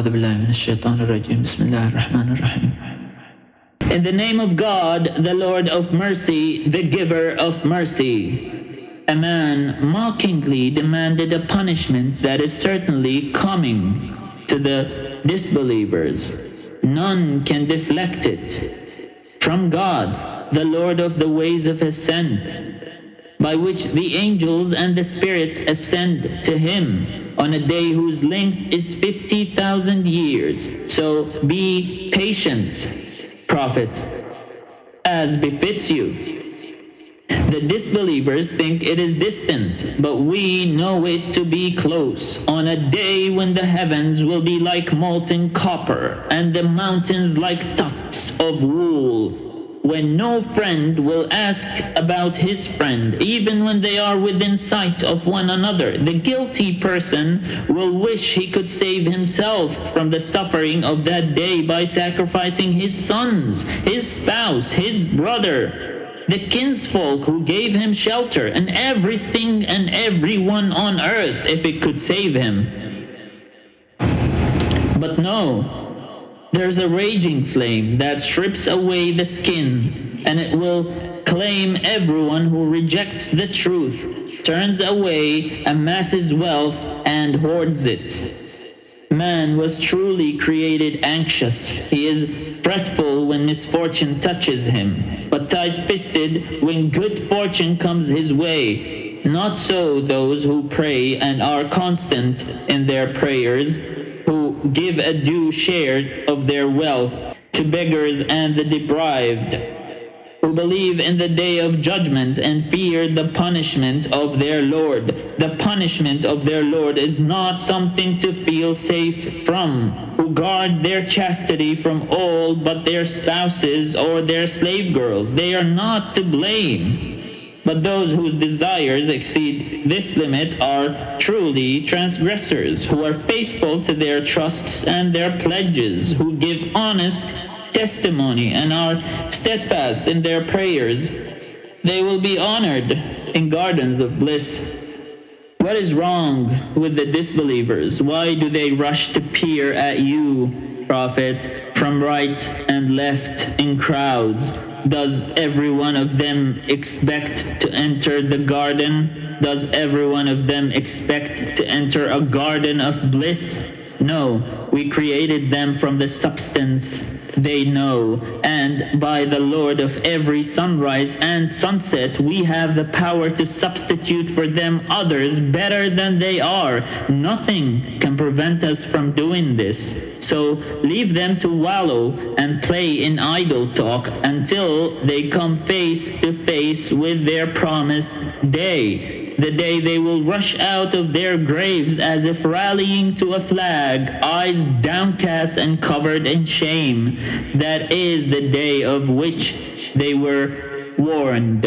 أعوذ بالله من الشيطان الرجيم بسم الله الرحمن الرحيم. In the name of God, the Lord of mercy, the giver of mercy. A man mockingly demanded a punishment that is certainly coming to the disbelievers. None can deflect it from God, the Lord of the Ways of Ascent, by which the angels and the Spirit ascend to him on a day whose length is 50,000 years. So be patient, Prophet, as befits you. The disbelievers think it is distant, but we know it to be close, on a day when the heavens will be like molten copper and the mountains like tufts of wool, when no friend will ask about his friend, even when they are within sight of one another. The guilty person will wish he could save himself from the suffering of that day by sacrificing his sons, his spouse, his brother, the kinsfolk who gave him shelter, and everything and everyone on earth if it could save him. But no. There's a raging flame that strips away the skin, and it will claim everyone who rejects the truth, turns away, amasses wealth, and hoards it. Man was truly created anxious. He is fretful when misfortune touches him, but tight-fisted when good fortune comes his way. Not so those who pray and are constant in their prayers, who give a due share of their wealth to beggars and the deprived, who believe in the day of judgment and fear the punishment of their Lord. The punishment of their Lord is not something to feel safe from, who guard their chastity from all but their spouses or their slave girls. They are not to blame. But those whose desires exceed this limit are truly transgressors, who are faithful to their trusts and their pledges, who give honest testimony and are steadfast in their prayers. They will be honored in gardens of bliss. What is wrong with the disbelievers? Why do they rush to peer at you, Prophet, from right and left in crowds? Does every one of them expect to enter the garden? Does every one of them expect to enter a garden of bliss? No, we created them from the substance they know, and by the Lord of every sunrise and sunset, we have the power to substitute for them others better than they are. Nothing can prevent us from doing this. So leave them to wallow and play in idle talk until they come face to face with their promised day. The day they will rush out of their graves as if rallying to a flag, eyes downcast and covered in shame. That is the day of which they were warned.